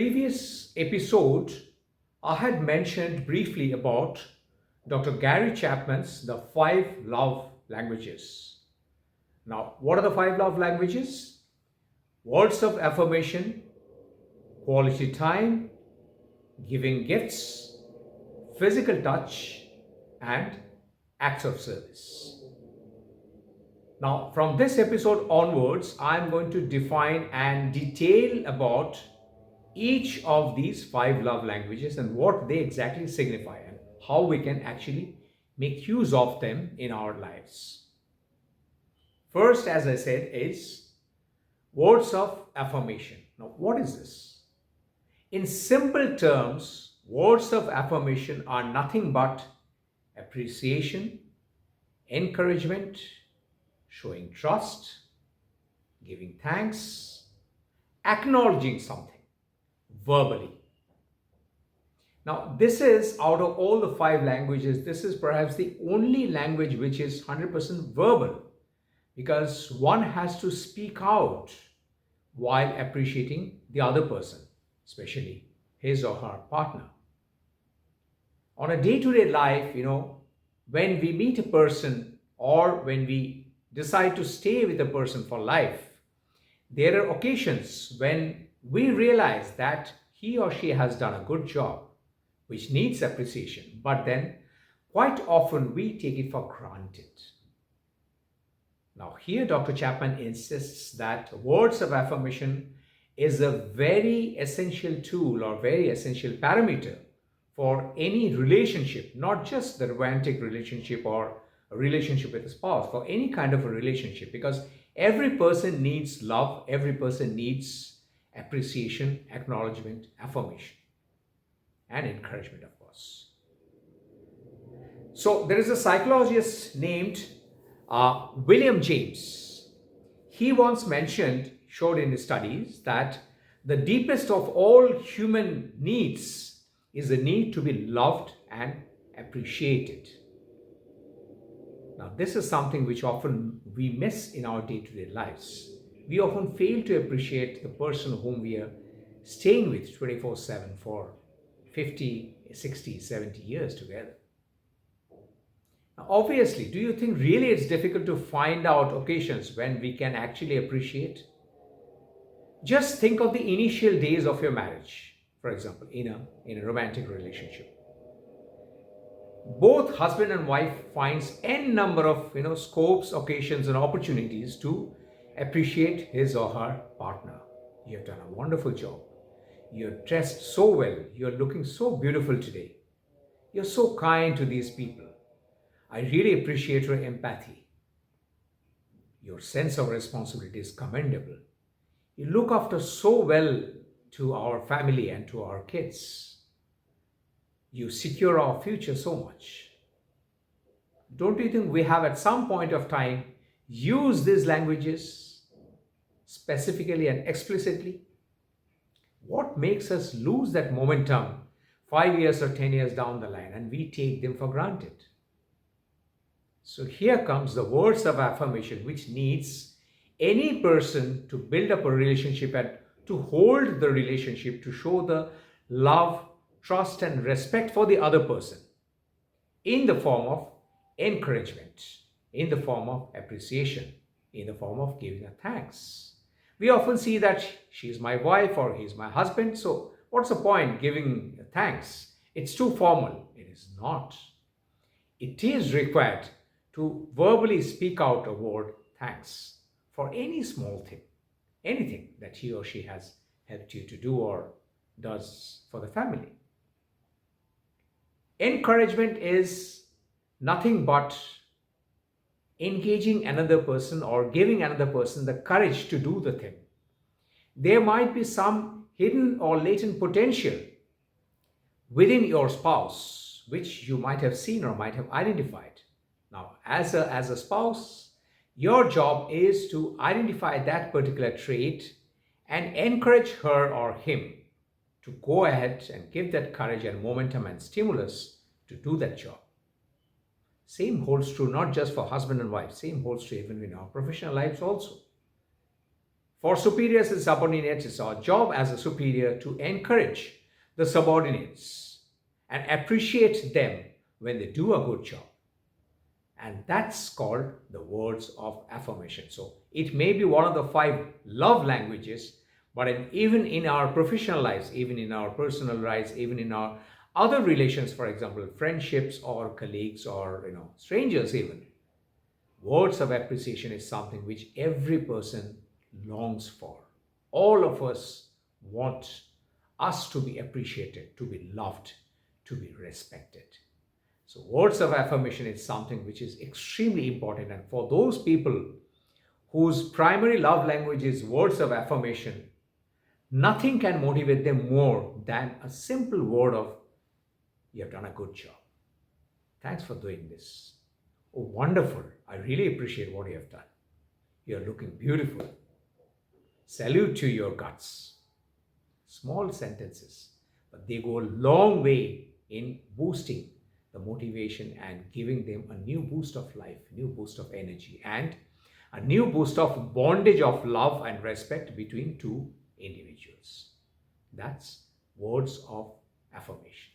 previous episode, I had mentioned briefly about Dr. Gary Chapman's The Five Love Languages. Now, what are the five love languages? Words of affirmation, quality time, giving gifts, physical touch, and acts of service. Now, from this episode onwards, I'm going to define and detail about each of these five love languages and what they exactly signify and how we can actually make use of them in our lives. First, as I said, is words of affirmation. Now, what is this? In simple terms, words of affirmation are nothing but appreciation, encouragement, showing trust, giving thanks, acknowledging something verbally. Now, this is out of all the five languages, this is perhaps the only language which is 100% verbal because one has to speak out while appreciating the other person, especially his or her partner. On a day-to-day life, when we meet a person or when we decide to stay with a person for life, there are occasions when we realize that he or she has done a good job, which needs appreciation, but then quite often we take it for granted. Now, here Dr. Chapman insists that words of affirmation is a very essential tool or very essential parameter for any relationship, not just the romantic relationship or a relationship with a spouse, for any kind of a relationship, because every person needs love, every person needs appreciation, acknowledgement, affirmation, and encouragement, of course. So there is a psychologist named William James. He once showed in his studies that the deepest of all human needs is the need to be loved and appreciated. Now, this is something which often we miss in our day-to-day lives. We often fail to appreciate the person whom we are staying with 24/7 for 50, 60, 70 years together. Now, obviously, do you think really it's difficult to find out occasions when we can actually appreciate? Just think of the initial days of your marriage, for example, in a romantic relationship. Both husband and wife finds n number of scopes, occasions, and opportunities to appreciate his or her partner. You have done a wonderful job. You're dressed so well. You're looking so beautiful today. You're so kind to these people. I really appreciate your empathy. Your sense of responsibility is commendable. You look after so well to our family and to our kids. You secure our future so much. Don't you think we have at some point of time used these languages specifically and explicitly? What makes us lose that momentum 5 years or 10 years down the line and we take them for granted? So here comes the words of affirmation, which needs any person to build up a relationship and to hold the relationship, to show the love, trust, and respect for the other person in the form of encouragement, in the form of appreciation, in the form of giving a thanks. We often see that she's my wife or he's my husband, so what's the point giving thanks? It's too formal. It is not. It is required to verbally speak out a word thanks for any small thing, anything that he or she has helped you to do or does for the family. Encouragement is nothing but engaging another person or giving another person the courage to do the thing. There might be some hidden or latent potential within your spouse, which you might have seen or might have identified. Now, as a spouse, your job is to identify that particular trait and encourage her or him to go ahead and give that courage and momentum and stimulus to do that job. Same holds true not just for husband and wife, same holds true even in our professional lives also. For superiors and subordinates, it's our job as a superior to encourage the subordinates and appreciate them when they do a good job. And that's called the words of affirmation. So it may be one of the five love languages, but even in our professional lives, even in our personal lives, even in our other relations, for example, friendships or colleagues or strangers even, words of appreciation is something which every person longs for. All of us want us to be appreciated, to be loved, to be respected. So, words of affirmation is something which is extremely important. And for those people whose primary love language is words of affirmation, nothing can motivate them more than a simple word of, "You have done a good job. Thanks for doing this. Oh, wonderful. I really appreciate what you have done. You're looking beautiful. Salute to your guts." Small sentences, but they go a long way in boosting the motivation and giving them a new boost of life, new boost of energy, and a new boost of bondage of love and respect between two individuals. That's words of affirmation.